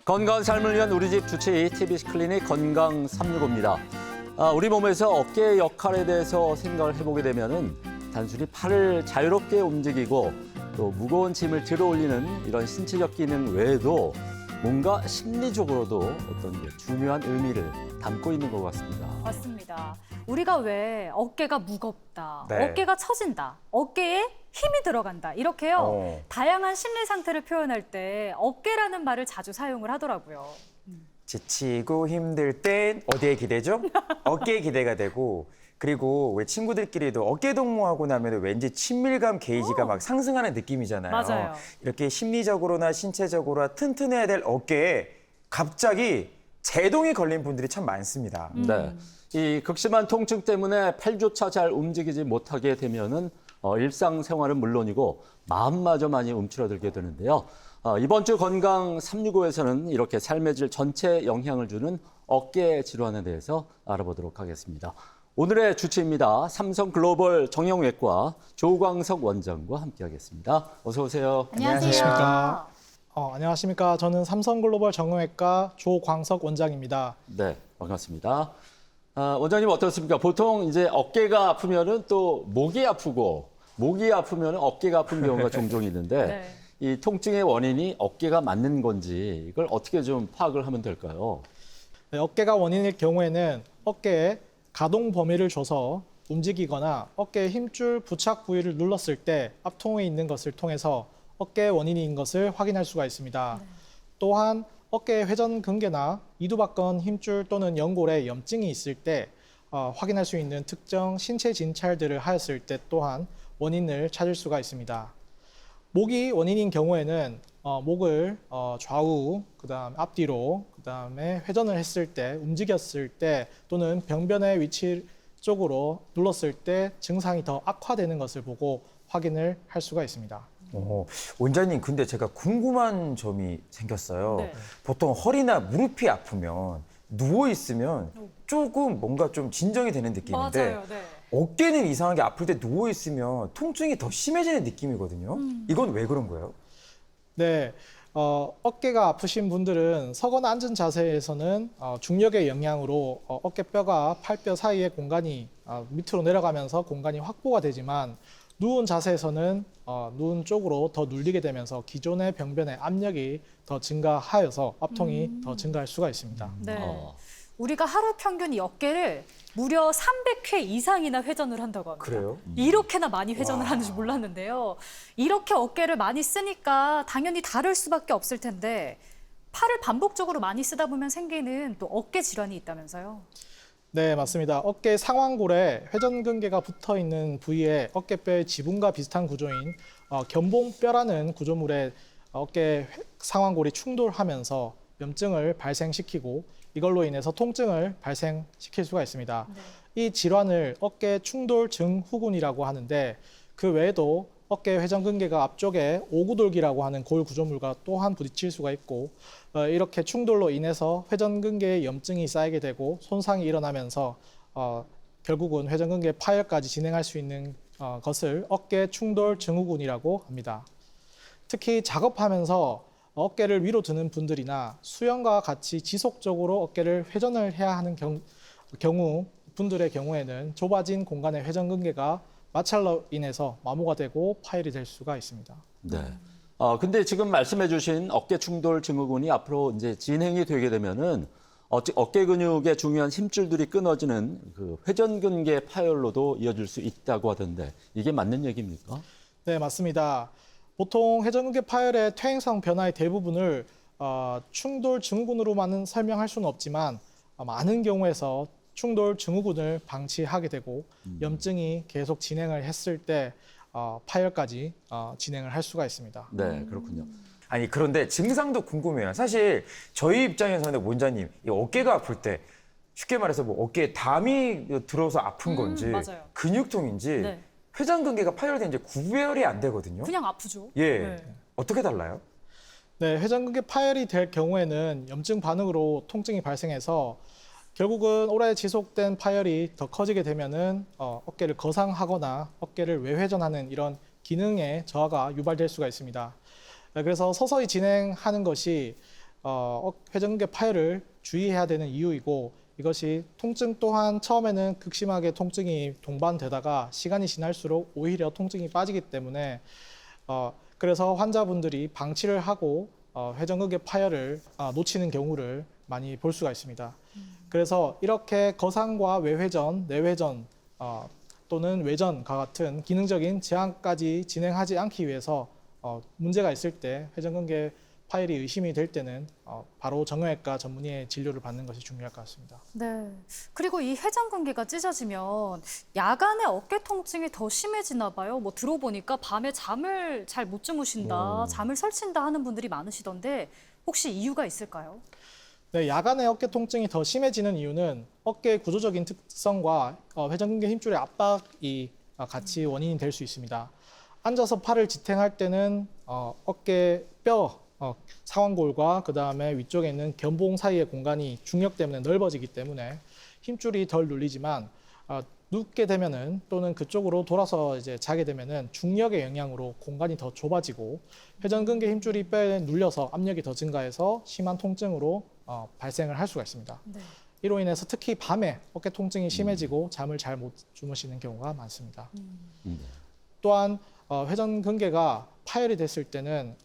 건강한 삶을 위한 우리 집 주치의 TBC 클리닉 건강 365입니다. 우리 몸에서 어깨의 역할에 대해서 생각을 해보게 되면은 단순히 팔을 자유롭게 움직이고 또 무거운 짐을 들어 올리는 이런 신체적 기능 외에도 뭔가 심리적으로도 어떤 중요한 의미를 담고 있는 것 같습니다. 맞습니다. 우리가 왜 어깨가 무겁다, 네. 어깨가 처진다, 어깨에 힘이 들어간다 이렇게요. 다양한 심리 상태를 표현할 때 어깨라는 말을 자주 사용을 하더라고요. 지치고 힘들 땐 어디에 기대죠? 어깨에 기대가 되고, 그리고 우리 친구들끼리도 어깨 동무하고 나면 왠지 친밀감 게이지가 막 상승하는 느낌이잖아요. 맞아요. 이렇게 심리적으로나 신체적으로 튼튼해야 될 어깨에 갑자기 제동이 걸린 분들이 참 많습니다. 네. 이 극심한 통증 때문에 팔조차 잘 움직이지 못하게 되면은 일상생활은 물론이고 마음마저 많이 움츠러들게 되는데요. 이번 주 건강 365에서는 이렇게 삶의 질 전체에 영향을 주는 어깨 질환에 대해서 알아보도록 하겠습니다. 오늘의 주치입니다. 삼성글로벌 정형외과 조광석 원장과 함께하겠습니다. 어서 오세요. 안녕하십니까. 안녕하십니까. 저는 삼성글로벌 정형외과 조광석 원장입니다. 네, 반갑습니다. 원장님 어떻습니까? 보통 이제 어깨가 아프면은 또 목이 아프고 목이 아프면은 어깨가 아픈 경우가 종종 있는데 네. 이 통증의 원인이 어깨가 맞는 건지 이걸 어떻게 좀 파악을 하면 될까요? 네, 어깨가 원인일 경우에는 어깨에 가동 범위를 줘서 움직이거나 어깨의 힘줄 부착 부위를 눌렀을 때 압통이 있는 것을 통해서 어깨의 원인인 것을 확인할 수가 있습니다. 또한 어깨의 회전근개나 이두박근 힘줄 또는 연골에 염증이 있을 때 확인할 수 있는 특정 신체 진찰들을 하였을 때 또한 원인을 찾을 수가 있습니다. 목이 원인인 경우에는 목을 좌우, 그다음 앞뒤로, 그다음에 회전을 했을 때, 움직였을 때 또는 병변의 위치 쪽으로 눌렀을 때 증상이 더 악화되는 것을 보고 확인을 할 수가 있습니다. 원장님, 근데 제가 궁금한 점이 생겼어요. 네. 보통 허리나 무릎이 아프면 누워있으면 조금 뭔가 좀 진정이 되는 느낌인데 맞아요. 네. 어깨는 이상하게 아플 때 누워있으면 통증이 더 심해지는 느낌이거든요. 이건 왜 그런 거예요? 네, 어깨가 아프신 분들은 서거나 앉은 자세에서는 중력의 영향으로 어깨뼈가 팔뼈 사이의 공간이 밑으로 내려가면서 공간이 확보가 되지만 누운 자세에서는 누운 쪽으로 더 눌리게 되면서 기존의 병변의 압력이 더 증가하여서 압통이 더 증가할 수가 있습니다. 네. 우리가 하루 평균 이 어깨를 무려 300회 이상이나 회전을 한다고 합니다. 그래요? 이렇게나 많이 회전을 하는지 몰랐는데요. 이렇게 어깨를 많이 쓰니까 당연히 다를 수밖에 없을 텐데 팔을 반복적으로 많이 쓰다 보면 생기는 또 어깨 질환이 있다면서요? 네, 맞습니다. 어깨 상완골에 회전근개가 붙어 있는 부위에 어깨뼈의 지붕과 비슷한 구조인 견봉뼈라는 구조물에 어깨 상완골이 충돌하면서 염증을 발생시키고 이걸로 인해서 통증을 발생시킬 수가 있습니다. 이 질환을 어깨 충돌 증후군이라고 하는데 그 외에도 어깨 회전근개가 앞쪽에 오구돌기라고 하는 골 구조물과 또한 부딪힐 수가 있고 이렇게 충돌로 인해서 회전근개에 염증이 쌓이게 되고 손상이 일어나면서 결국은 회전근개 파열까지 진행할 수 있는 것을 어깨 충돌 증후군이라고 합니다. 특히 작업하면서 어깨를 위로 드는 분들이나 수영과 같이 지속적으로 어깨를 회전을 해야 하는 경우 분들의 경우에는 좁아진 공간의 회전근개가 마찰로 인해서 마모가 되고 파열이 될 수가 있습니다. 네. 근데 지금 말씀해 주신 어깨 충돌 증후군이 앞으로 이제 진행이 되게 되면은 어깨 근육의 중요한 힘줄들이 끊어지는 그 회전근개 파열로도 이어질 수 있다고 하던데 이게 맞는 얘기입니까? 네, 맞습니다. 보통 회전근개 파열의 퇴행성 변화의 대부분을 충돌 증후군으로만은 설명할 수는 없지만 많은 경우에서 충돌 증후군을 방치하게 되고 염증이 계속 진행을 했을 때 파열까지 진행을 할 수가 있습니다. 네, 그렇군요. 아니, 그런데 증상도 궁금해요. 사실 저희 입장에서는 원장님, 이 어깨가 아플 때 쉽게 말해서 뭐 어깨에 담이 들어서 아픈 건지 맞아요. 근육통인지 네. 회전근개가 파열된 이제 구별이 안 되거든요. 그냥 아프죠. 예, 네. 어떻게 달라요? 네, 회전근개 파열이 될 경우에는 염증 반응으로 통증이 발생해서 결국은 오래 지속된 파열이 더 커지게 되면은 어깨를 거상하거나 어깨를 외회전하는 이런 기능의 저하가 유발될 수가 있습니다. 그래서 서서히 진행하는 것이 회전근개 파열을 주의해야 되는 이유이고 이것이 통증 또한 처음에는 극심하게 통증이 동반되다가 시간이 지날수록 오히려 통증이 빠지기 때문에 그래서 환자분들이 방치를 하고 회전근개 파열을 놓치는 경우를 많이 볼 수가 있습니다. 그래서 이렇게 거상과 외회전, 내회전 또는 외전과 같은 기능적인 제한까지 진행하지 않기 위해서 문제가 있을 때 회전근개 파열이 의심이 될 때는 바로 정형외과 전문의의 진료를 받는 것이 중요할 것 같습니다. 네. 그리고 이 회전근개가 찢어지면 야간에 어깨 통증이 더 심해지나 봐요. 뭐 들어보니까 밤에 잠을 잘 못 주무신다, 잠을 설친다 하는 분들이 많으시던데 혹시 이유가 있을까요? 네, 야간에 어깨 통증이 더 심해지는 이유는 어깨의 구조적인 특성과 회전근개 힘줄의 압박이 같이 원인이 될 수 있습니다. 앉아서 팔을 지탱할 때는 어깨 뼈 상완골과 그다음에 위쪽에 있는 견봉 사이의 공간이 중력 때문에 넓어지기 때문에 힘줄이 덜 눌리지만 눕게 되면은 또는 그쪽으로 돌아서 이제 자게 되면은 중력의 영향으로 공간이 더 좁아지고 회전근개 힘줄이 뼈에 눌려서 압력이 더 증가해서 심한 통증으로 발생을 할 수가 있습니다. 네. 이로 인해서 특히 밤에 어깨 통증이 심해지고 잠을 잘 못 주무시는 경우가 많습니다. 또한 회전근개가 파열이 됐을 때는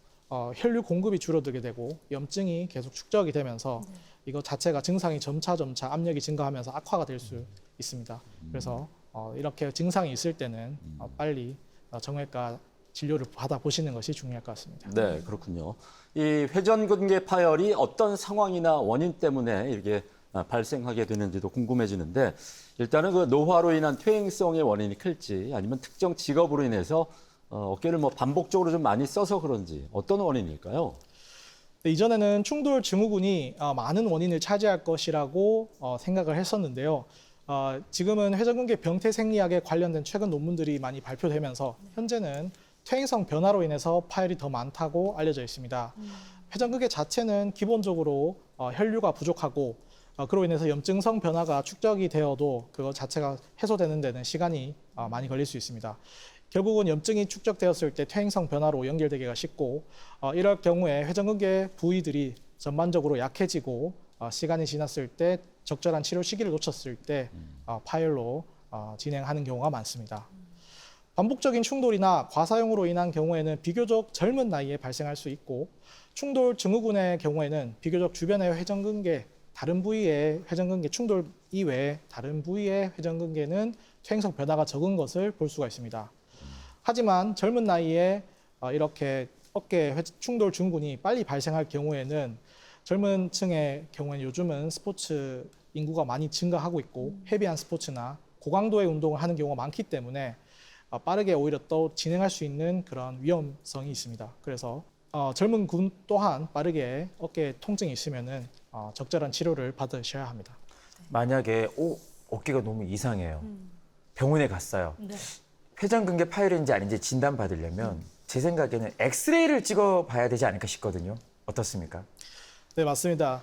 혈류 공급이 줄어들게 되고 염증이 계속 축적이 되면서 이거 자체가 증상이 점차 압력이 증가하면서 악화가 될 수 있습니다. 그래서 이렇게 증상이 있을 때는 빨리 정형외과 진료를 받아보시는 것이 중요할 것 같습니다. 네, 그렇군요. 이 회전근개 파열이 어떤 상황이나 원인 때문에 이렇게 발생하게 되는지도 궁금해지는데 일단은 그 노화로 인한 퇴행성의 원인이 클지 아니면 특정 직업으로 인해서 어깨를 뭐 반복적으로 좀 많이 써서 그런지 어떤 원인일까요? 네, 이전에는 충돌 증후군이 많은 원인을 차지할 것이라고 생각을 했었는데요. 지금은 회전근개 병태 생리학에 관련된 최근 논문들이 많이 발표되면서 현재는 퇴행성 변화로 인해서 파열이 더 많다고 알려져 있습니다. 회전근개 자체는 기본적으로 혈류가 부족하고 그로 인해서 염증성 변화가 축적이 되어도 그거 자체가 해소되는 데는 시간이 많이 걸릴 수 있습니다. 결국은 염증이 축적되었을 때 퇴행성 변화로 연결되기가 쉽고 이럴 경우에 회전근개 부위들이 전반적으로 약해지고 시간이 지났을 때 적절한 치료 시기를 놓쳤을 때 파열로 진행하는 경우가 많습니다. 반복적인 충돌이나 과사용으로 인한 경우에는 비교적 젊은 나이에 발생할 수 있고 충돌 증후군의 경우에는 비교적 주변의 회전근개 다른 부위의 회전근개 충돌 이외에 다른 부위의 회전근개는 퇴행성 변화가 적은 것을 볼 수가 있습니다. 하지만 젊은 나이에 이렇게 어깨 충돌 증후군이 빨리 발생할 경우에는 젊은 층의 경우에는 요즘은 스포츠 인구가 많이 증가하고 있고 헤비한 스포츠나 고강도의 운동을 하는 경우가 많기 때문에 빠르게 오히려 또 진행할 수 있는 그런 위험성이 있습니다. 그래서 젊은 군 또한 빠르게 어깨에 통증이 있으면은 적절한 치료를 받으셔야 합니다. 만약에 어깨가 너무 이상해요. 병원에 갔어요. 네. 회전근개 파열인지 아닌지 진단 받으려면 제 생각에는 엑스레이를 찍어봐야 되지 않을까 싶거든요. 어떻습니까? 네, 맞습니다.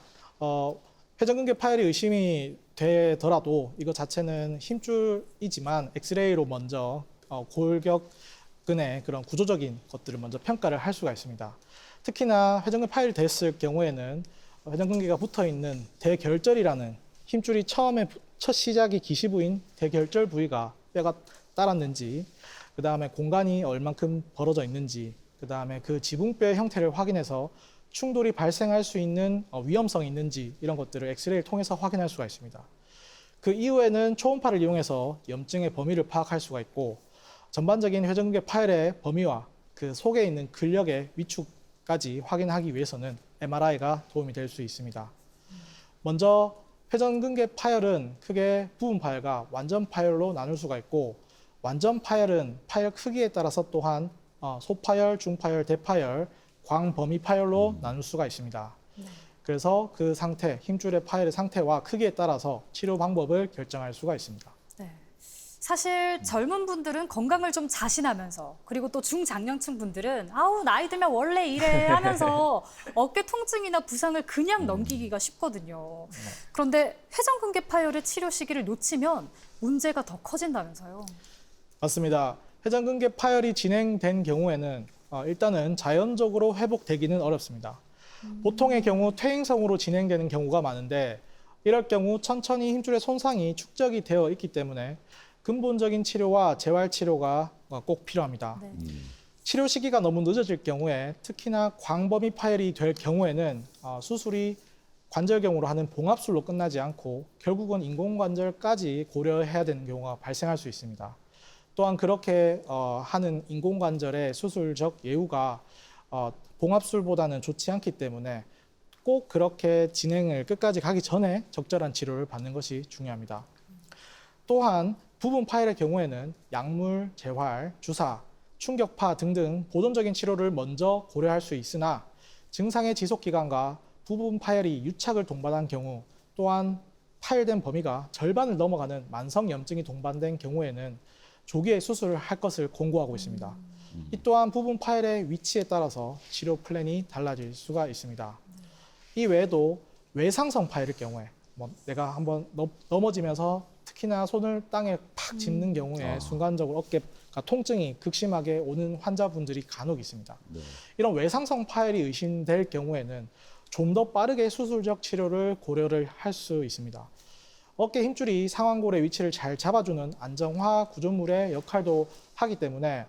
회전근개 파열이 의심이 되더라도 이거 자체는 힘줄이지만 엑스레이로 먼저 골격근의 그런 구조적인 것들을 먼저 평가를 할 수가 있습니다. 특히나 회전근개 파열이 됐을 경우에는 회전근개가 붙어 있는 대결절이라는 힘줄이 처음에 첫 시작이 기시부인 대결절 부위가 뼈가 따랐는지, 그 다음에 공간이 얼만큼 벌어져 있는지, 그 다음에 그 지붕뼈의 형태를 확인해서 충돌이 발생할 수 있는 위험성이 있는지 이런 것들을 엑스레이를 통해서 확인할 수가 있습니다. 그 이후에는 초음파를 이용해서 염증의 범위를 파악할 수가 있고 전반적인 회전근개 파열의 범위와 그 속에 있는 근력의 위축까지 확인하기 위해서는 MRI가 도움이 될 수 있습니다. 먼저 회전근개 파열은 크게 부분 파열과 완전 파열로 나눌 수가 있고 완전 파열은 파열 크기에 따라서 또한 소파열, 중파열, 대파열, 광범위 파열로 나눌 수가 있습니다. 그래서 그 상태, 힘줄의 파열의 상태와 크기에 따라서 치료 방법을 결정할 수가 있습니다. 네. 사실 젊은 분들은 건강을 좀 자신하면서 그리고 또 중장년층 분들은 아우 나이 들면 원래 이래 하면서 어깨 통증이나 부상을 그냥 넘기기가 쉽거든요. 그런데 회전근개 파열의 치료 시기를 놓치면 문제가 더 커진다면서요. 맞습니다. 회전근개 파열이 진행된 경우에는 일단은 자연적으로 회복되기는 어렵습니다. 보통의 경우 퇴행성으로 진행되는 경우가 많은데 이럴 경우 천천히 힘줄의 손상이 축적이 되어 있기 때문에 근본적인 치료와 재활 치료가 꼭 필요합니다. 네. 치료 시기가 너무 늦어질 경우에 특히나 광범위 파열이 될 경우에는 수술이 관절경으로 하는 봉합술로 끝나지 않고 결국은 인공관절까지 고려해야 되는 경우가 발생할 수 있습니다. 또한 그렇게 하는 인공관절의 수술적 예후가 봉합술보다는 좋지 않기 때문에 꼭 그렇게 진행을 끝까지 가기 전에 적절한 치료를 받는 것이 중요합니다. 또한 부분 파열의 경우에는 약물, 재활, 주사, 충격파 등등 보존적인 치료를 먼저 고려할 수 있으나 증상의 지속 기간과 부분 파열이 유착을 동반한 경우 또한 파열된 범위가 절반을 넘어가는 만성 염증이 동반된 경우에는 조기에 수술을 할 것을 권고하고 있습니다. 이 또한 부분 파열의 위치에 따라서 치료 플랜이 달라질 수가 있습니다. 이 외에도 외상성 파열일 경우에 내가 한번 넘어지면서 특히나 손을 땅에 팍 짚는 경우에 순간적으로 어깨가 통증이 극심하게 오는 환자분들이 간혹 있습니다. 네. 이런 외상성 파열이 의심될 경우에는 좀 더 빠르게 수술적 치료를 고려를 할 수 있습니다. 어깨 힘줄이 상완골의 위치를 잘 잡아주는 안정화 구조물의 역할도 하기 때문에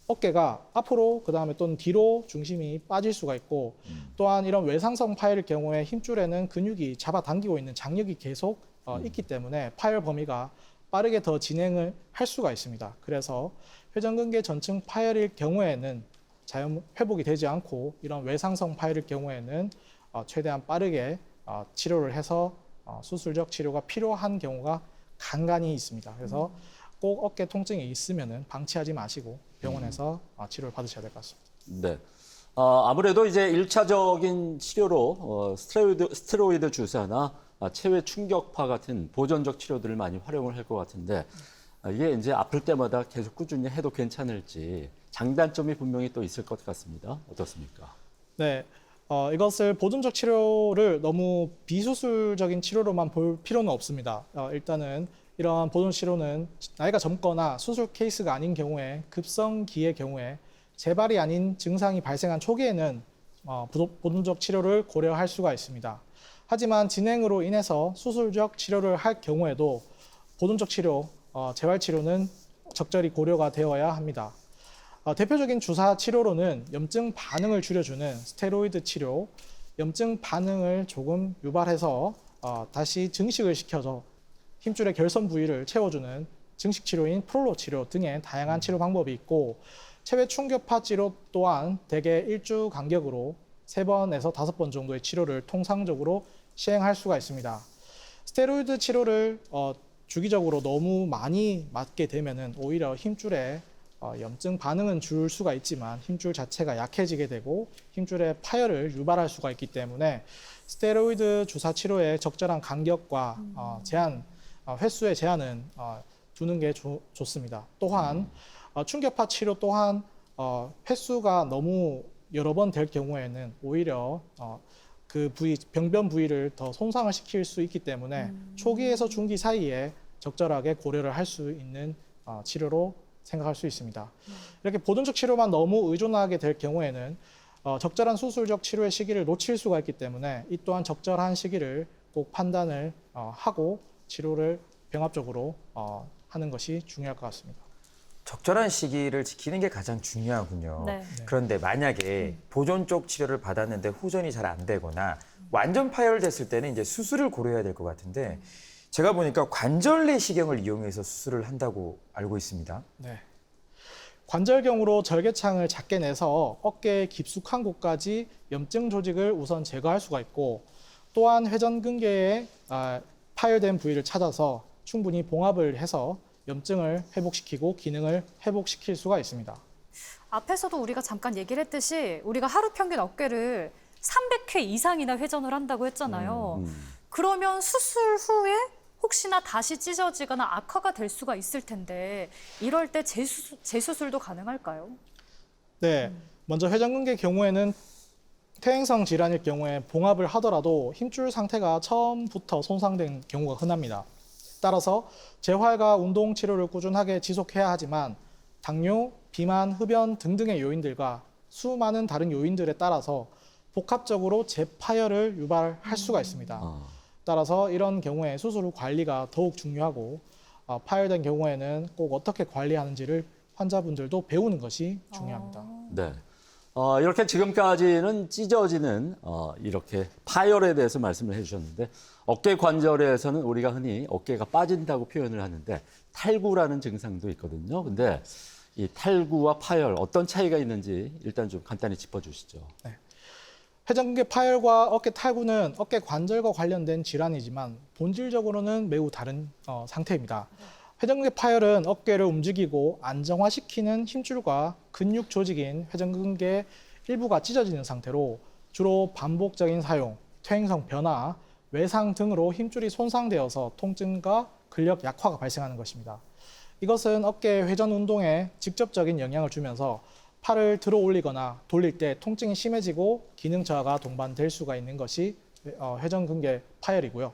어깨가 앞으로 그다음에 또는 뒤로 중심이 빠질 수가 있고 또한 이런 외상성 파열일 경우에 힘줄에는 근육이 잡아당기고 있는 장력이 계속 있기 때문에 파열 범위가 빠르게 더 진행을 할 수가 있습니다. 그래서 회전근개 전층 파열일 경우에는 자연 회복이 되지 않고 이런 외상성 파열일 경우에는 최대한 빠르게 치료를 해서 수술적 치료가 필요한 경우가 간간히 있습니다. 그래서 꼭 어깨 통증이 있으면은 방치하지 마시고 병원에서 치료를 받으셔야 될 것 같습니다. 네. 아무래도 이제 1차적인 치료로 스테로이드 주사나 체외 충격파 같은 보존적 치료들을 많이 활용을 할 것 같은데 이게 이제 아플 때마다 계속 꾸준히 해도 괜찮을지 장단점이 분명히 또 있을 것 같습니다. 어떻습니까? 네. 이것을 보존적 치료를 너무 비수술적인 치료로만 볼 필요는 없습니다. 일단은 이러한 보존 치료는 나이가 젊거나 수술 케이스가 아닌 경우에 급성기의 경우에 재발이 아닌 증상이 발생한 초기에는 보존적 치료를 고려할 수가 있습니다. 하지만 진행으로 인해서 수술적 치료를 할 경우에도 보존적 치료, 재활 치료는 적절히 고려가 되어야 합니다. 대표적인 주사 치료로는 염증 반응을 줄여주는 스테로이드 치료, 염증 반응을 조금 유발해서 다시 증식을 시켜서 힘줄의 결선 부위를 채워주는 증식 치료인 프롤로 치료 등의 다양한 치료 방법이 있고 체외 충격파 치료 또한 대개 일주 간격으로 3번에서 5번 정도의 치료를 통상적으로 시행할 수가 있습니다. 스테로이드 치료를 주기적으로 너무 많이 맞게 되면은 오히려 힘줄에 염증 반응은 줄 수가 있지만 힘줄 자체가 약해지게 되고 힘줄의 파열을 유발할 수가 있기 때문에 스테로이드 주사 치료의 적절한 간격과 제한, 횟수의 제한은 두는 게 좋습니다. 또한 충격파 치료 또한 횟수가 너무 여러 번 될 경우에는 오히려 그 부위, 병변 부위를 더 손상을 시킬 수 있기 때문에 초기에서 중기 사이에 적절하게 고려를 할 수 있는 치료로 생각할 수 있습니다. 이렇게 보존적 치료만 너무 의존하게 될 경우에는 적절한 수술적 치료의 시기를 놓칠 수가 있기 때문에 이 또한 적절한 시기를 꼭 판단을 하고 치료를 병합적으로 하는 것이 중요할 것 같습니다. 적절한 시기를 지키는 게 가장 중요하군요. 네. 그런데 만약에 보존 쪽 치료를 받았는데 호전이 잘 안 되거나 완전 파열됐을 때는 이제 수술을 고려해야 될 것 같은데 제가 보니까 관절 내시경을 이용해서 수술을 한다고 알고 있습니다. 네. 관절경으로 절개창을 작게 내서 어깨의 깊숙한 곳까지 염증 조직을 우선 제거할 수가 있고 또한 회전근개에 파열된 부위를 찾아서 충분히 봉합을 해서 염증을 회복시키고 기능을 회복시킬 수가 있습니다. 앞에서도 우리가 잠깐 얘기를 했듯이 우리가 하루 평균 어깨를 300회 이상이나 회전을 한다고 했잖아요. 그러면 수술 후에 혹시나 다시 찢어지거나 악화가 될 수가 있을 텐데 이럴 때 재수술도 가능할까요? 네, 먼저 회전근개 경우에는 퇴행성 질환일 경우에 봉합을 하더라도 힘줄 상태가 처음부터 손상된 경우가 흔합니다. 따라서 재활과 운동 치료를 꾸준하게 지속해야 하지만 당뇨, 비만, 흡연 등등의 요인들과 수많은 다른 요인들에 따라서 복합적으로 재파열을 유발할 수가 있습니다. 따라서 이런 경우에 수술 후 관리가 더욱 중요하고 파열된 경우에는 꼭 어떻게 관리하는지를 환자분들도 배우는 것이 중요합니다. 네. 이렇게 지금까지는 찢어지는 이렇게 파열에 대해서 말씀을 해주셨는데 어깨 관절에서는 우리가 흔히 어깨가 빠진다고 표현을 하는데 탈구라는 증상도 있거든요. 근데 이 탈구와 파열 어떤 차이가 있는지 일단 좀 간단히 짚어주시죠. 회전근개 파열과 어깨 탈구는 어깨 관절과 관련된 질환이지만 본질적으로는 매우 다른 상태입니다. 회전근개 파열은 어깨를 움직이고 안정화시키는 힘줄과 근육 조직인 회전근개 일부가 찢어지는 상태로 주로 반복적인 사용, 퇴행성 변화, 외상 등으로 힘줄이 손상되어서 통증과 근력 약화가 발생하는 것입니다. 이것은 어깨 회전 운동에 직접적인 영향을 주면서 팔을 들어 올리거나 돌릴 때 통증이 심해지고 기능 저하가 동반될 수가 있는 것이 회전근개 파열이고요.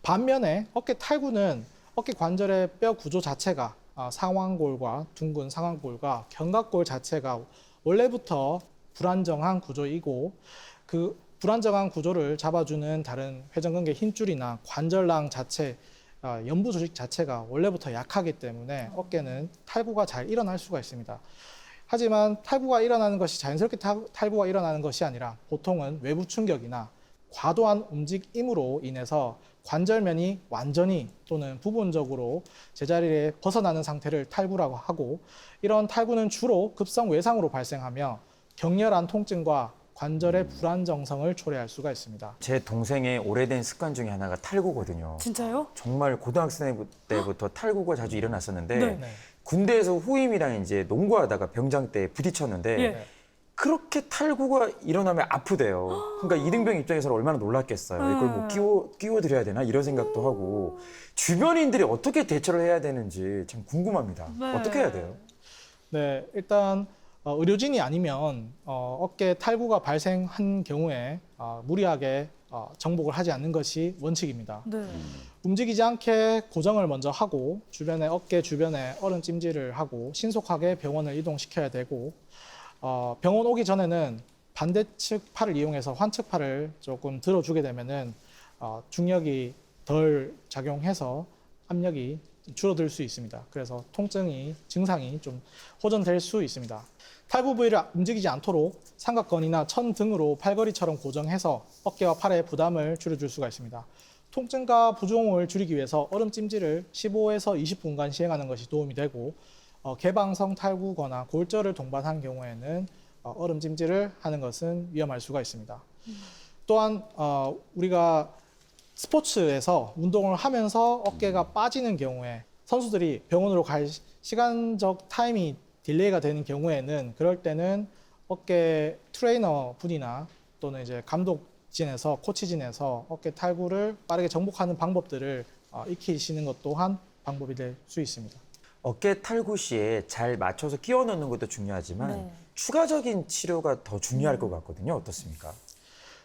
반면에 어깨 탈구는 어깨 관절의 뼈 구조 자체가 상완골과 둥근 상완골과 견갑골 자체가 원래부터 불안정한 구조이고 그 불안정한 구조를 잡아주는 다른 회전근개 힘줄이나 관절낭 자체, 연부 조직 자체가 원래부터 약하기 때문에 어깨는 탈구가 잘 일어날 수가 있습니다. 하지만 탈구가 일어나는 것이 자연스럽게 탈구가 일어나는 것이 아니라 보통은 외부 충격이나 과도한 움직임으로 인해서 관절면이 완전히 또는 부분적으로 제자리에 벗어나는 상태를 탈구라고 하고 이런 탈구는 주로 급성 외상으로 발생하며 격렬한 통증과 관절의 불안정성을 초래할 수가 있습니다. 제 동생의 오래된 습관 중에 하나가 탈구거든요. 진짜요? 정말 고등학생 때부터 탈구가 자주 일어났었는데 네. 군대에서 후임이랑 이제 농구하다가 병장 때 부딪혔는데 예. 그렇게 탈구가 일어나면 아프대요. 그러니까 이등병 입장에서는 얼마나 놀랐겠어요. 이걸 뭐 끼워드려야 되나 이런 생각도 하고 주변인들이 어떻게 대처를 해야 되는지 참 궁금합니다. 네. 어떻게 해야 돼요? 네, 일단 의료진이 아니면 어깨 탈구가 발생한 경우에 무리하게 정복을 하지 않는 것이 원칙입니다. 네. 움직이지 않게 고정을 먼저 하고 주변에 어깨 주변에 얼음 찜질을 하고 신속하게 병원을 이동시켜야 되고 병원 오기 전에는 반대측 팔을 이용해서 환측 팔을 조금 들어주게 되면은 중력이 덜 작용해서 압력이 줄어들 수 있습니다. 그래서 증상이 좀 호전될 수 있습니다. 탈구 부위를 움직이지 않도록 삼각건이나 천 등으로 팔걸이처럼 고정해서 어깨와 팔의 부담을 줄여줄 수가 있습니다. 통증과 부종을 줄이기 위해서 얼음 찜질을 15에서 20분간 시행하는 것이 도움이 되고 개방성 탈구거나 골절을 동반한 경우에는 얼음 찜질을 하는 것은 위험할 수가 있습니다. 또한 우리가 스포츠에서 운동을 하면서 어깨가 빠지는 경우에 선수들이 병원으로 갈 시간적 타임이 딜레이가 되는 경우에는 그럴 때는 어깨 트레이너 분이나 또는 이제 감독진에서 코치진에서 어깨 탈구를 빠르게 정복하는 방법들을 익히시는 것 또한 방법이 될 수 있습니다. 어깨 탈구 시에 잘 맞춰서 끼워 넣는 것도 중요하지만 네. 추가적인 치료가 더 중요할 것 같거든요. 어떻습니까?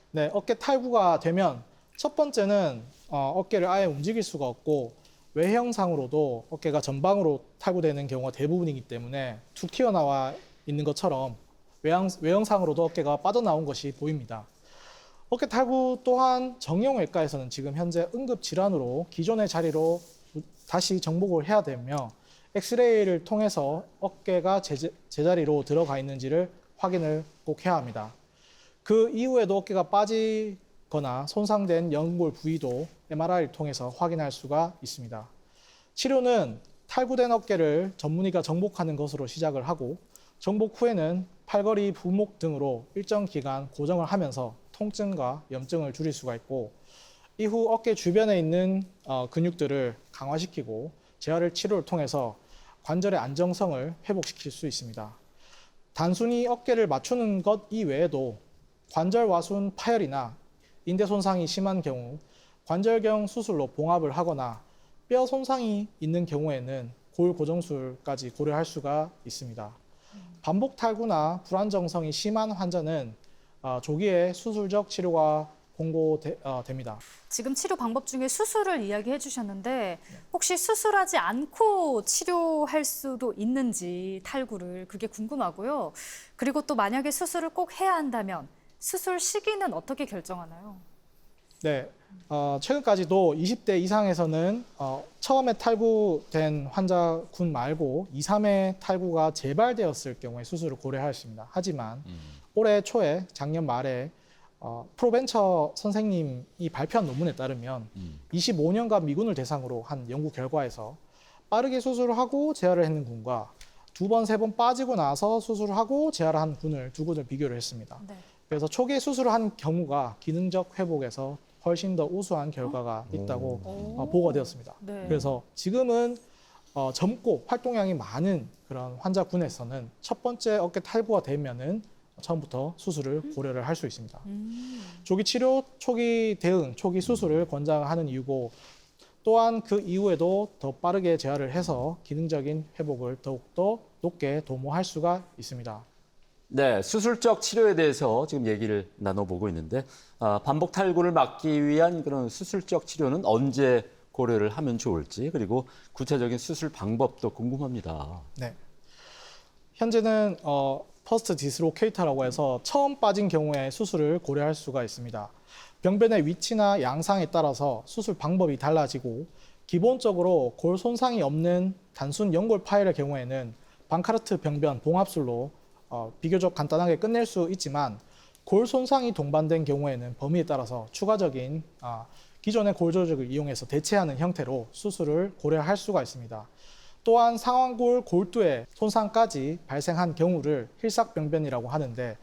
네, 어깨 탈구가 되면 첫 번째는 어깨를 아예 움직일 수가 없고 외형상으로도 어깨가 전방으로 탈구되는 경우가 대부분이기 때문에 툭 튀어나와 있는 것처럼 외형상으로도 어깨가 빠져나온 것이 보입니다. 어깨 탈구 또한 정형외과에서는 지금 현재 응급질환으로 기존의 자리로 다시 정복을 해야 되며 엑스레이를 통해서 어깨가 제자리로 들어가 있는지를 확인을 꼭 해야 합니다. 그 이후에도 어깨가 빠지거나 손상된 연골 부위도 MRI를 통해서 확인할 수가 있습니다. 치료는 탈구된 어깨를 전문의가 정복하는 것으로 시작을 하고 정복 후에는 팔걸이, 부목 등으로 일정 기간 고정을 하면서 통증과 염증을 줄일 수가 있고 이후 어깨 주변에 있는 근육들을 강화시키고 재활 치료를 통해서 관절의 안정성을 회복시킬 수 있습니다. 단순히 어깨를 맞추는 것 이외에도 관절 와순 파열이나 인대 손상이 심한 경우 관절경 수술로 봉합을 하거나 뼈 손상이 있는 경우에는 골 고정술까지 고려할 수가 있습니다. 반복 탈구나 불안정성이 심한 환자는 조기에 수술적 치료가 권고됩니다. 지금 치료 방법 중에 수술을 이야기해 주셨는데 혹시 수술하지 않고 치료할 수도 있는지 탈구를 그게 궁금하고요. 그리고 또 만약에 수술을 꼭 해야 한다면 수술 시기는 어떻게 결정하나요? 네, 최근까지도 20대 이상에서는 처음에 탈구된 환자군 말고 2, 3회 탈구가 재발되었을 경우에 수술을 고려하였습니다. 하지만 올해 초에 작년 말에 프로벤처 선생님이 발표한 논문에 따르면 25년간 미군을 대상으로 한 연구 결과에서 빠르게 수술을 하고 재활을 했는 군과 2번, 3번 빠지고 나서 수술을 하고 재활을 한 군을 두 군을 비교를 했습니다. 네. 그래서 초기에 수술을 한 경우가 기능적 회복에서 훨씬 더 우수한 결과가 있다고 보고가 되었습니다. 네. 그래서 지금은 젊고 활동량이 많은 그런 환자군에서는 첫 번째 어깨 탈구가 되면은 처음부터 수술을 고려를 할 수 있습니다. 조기 치료, 초기 대응, 초기 수술을 권장하는 이유고 또한 그 이후에도 더 빠르게 재활을 해서 기능적인 회복을 더욱더 높게 도모할 수가 있습니다. 네, 수술적 치료에 대해서 지금 얘기를 나눠보고 있는데 반복 탈구를 막기 위한 그런 수술적 치료는 언제 고려를 하면 좋을지 그리고 구체적인 수술 방법도 궁금합니다. 네. 현재는 퍼스트 디스로케이터라고 해서 처음 빠진 경우에 수술을 고려할 수가 있습니다. 병변의 위치나 양상에 따라서 수술 방법이 달라지고 기본적으로 골 손상이 없는 단순 연골 파열의 경우에는 방카르트 병변 봉합술로 비교적 간단하게 끝낼 수 있지만 골 손상이 동반된 경우에는 범위에 따라서 추가적인 기존의 골 조직을 이용해서 대체하는 형태로 수술을 고려할 수가 있습니다. 또한 상완골 골두의 손상까지 발생한 경우를 hir삭병변이라고 하는데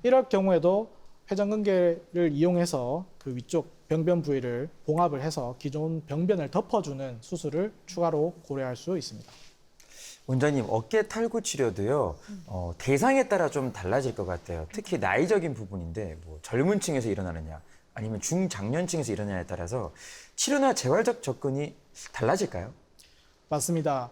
이럴 경우에도 회전근개를 이용해서 그 위쪽 병변 부위를 봉합을 해서 기존 병변을 덮어주는 수술을 추가로 고려할 수 있습니다. 원장님, 어깨 탈구 치료도요, 대상에 따라 좀 달라질 것 같아요. 특히 나이적인 부분인데, 뭐 젊은 층에서 일어나느냐, 아니면 중장년층에서 일어나냐에 따라서 치료나 재활적 접근이 달라질까요? 맞습니다.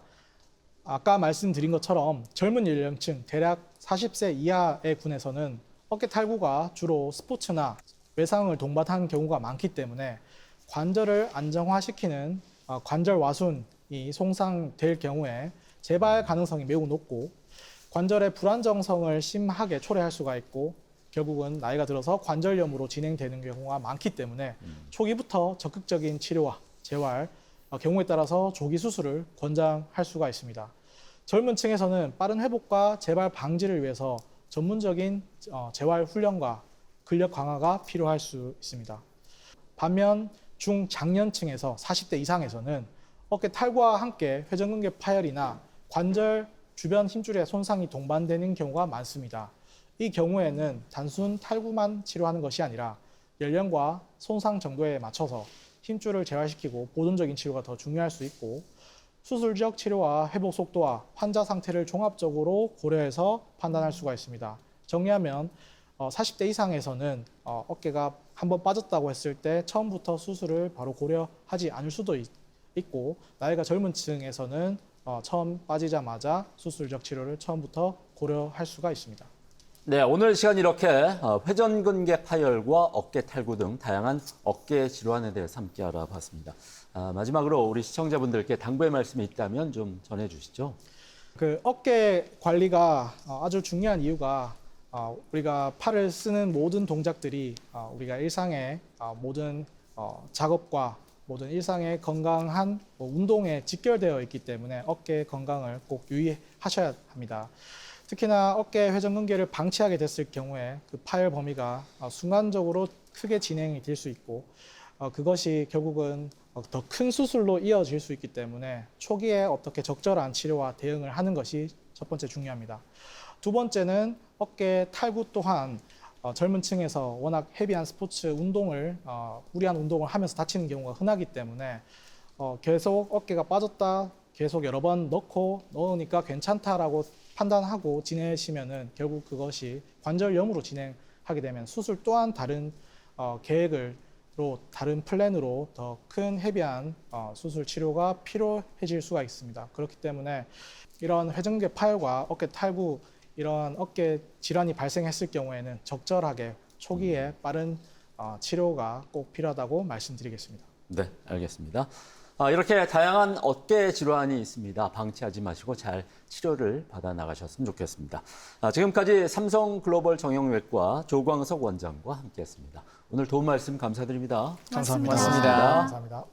아까 말씀드린 것처럼 젊은 연령층, 대략 40세 이하의 군에서는 어깨 탈구가 주로 스포츠나 외상을 동반한 경우가 많기 때문에 관절을 안정화시키는 관절 와순이 손상될 경우에 재발 가능성이 매우 높고 관절의 불안정성을 심하게 초래할 수가 있고 결국은 나이가 들어서 관절염으로 진행되는 경우가 많기 때문에 초기부터 적극적인 치료와 재활, 경우에 따라서 조기 수술을 권장할 수가 있습니다. 젊은 층에서는 빠른 회복과 재발 방지를 위해서 전문적인 재활 훈련과 근력 강화가 필요할 수 있습니다. 반면 중장년층에서 40대 이상에서는 어깨 탈구와 함께 회전근개 파열이나 관절 주변 힘줄의 손상이 동반되는 경우가 많습니다. 이 경우에는 단순 탈구만 치료하는 것이 아니라 연령과 손상 정도에 맞춰서 힘줄을 재활시키고 보존적인 치료가 더 중요할 수 있고 수술적 치료와 회복 속도와 환자 상태를 종합적으로 고려해서 판단할 수가 있습니다. 정리하면 40대 이상에서는 어깨가 한번 빠졌다고 했을 때 처음부터 수술을 바로 고려하지 않을 수도 있고 나이가 젊은 층에서는 처음 빠지자마자 수술적 치료를 처음부터 고려할 수가 있습니다. 네, 오늘 시간 이렇게 회전근개 파열과 어깨 탈구 등 다양한 어깨 질환에 대해서 함께 알아봤습니다. 마지막으로 우리 시청자분들께 당부의 말씀이 있다면 좀 전해주시죠. 그 어깨 관리가 아주 중요한 이유가 우리가 팔을 쓰는 모든 동작들이 우리가 일상의 모든 작업과 모든 일상의 건강한 운동에 직결되어 있기 때문에 어깨 건강을 꼭 유의하셔야 합니다. 특히나 어깨 회전근개를 방치하게 됐을 경우에 그 파열 범위가 순간적으로 크게 진행이 될 수 있고 그것이 결국은 더 큰 수술로 이어질 수 있기 때문에 초기에 어떻게 적절한 치료와 대응을 하는 것이 첫 번째 중요합니다. 두 번째는 어깨 탈구 또한 젊은 층에서 워낙 헤비한 스포츠 운동을 무리한 운동을 하면서 다치는 경우가 흔하기 때문에 계속 어깨가 빠졌다 계속 여러 번 넣으니까 괜찮다라고 판단하고 지내시면은 결국 그것이 관절염으로 진행하게 되면 수술 또한 다른 계획으로 다른 플랜으로 더 큰 헤비한 수술 치료가 필요해질 수가 있습니다. 그렇기 때문에 이런 회전근개 파열과 어깨 탈구 이런 어깨 질환이 발생했을 경우에는 적절하게 초기에 빠른 치료가 꼭 필요하다고 말씀드리겠습니다. 네, 알겠습니다. 이렇게 다양한 어깨 질환이 있습니다. 방치하지 마시고 잘 치료를 받아 나가셨으면 좋겠습니다. 지금까지 삼성글로벌 정형외과 조광석 원장과 함께했습니다. 오늘 도움 말씀 감사드립니다. 고맙습니다. 고맙습니다. 감사합니다.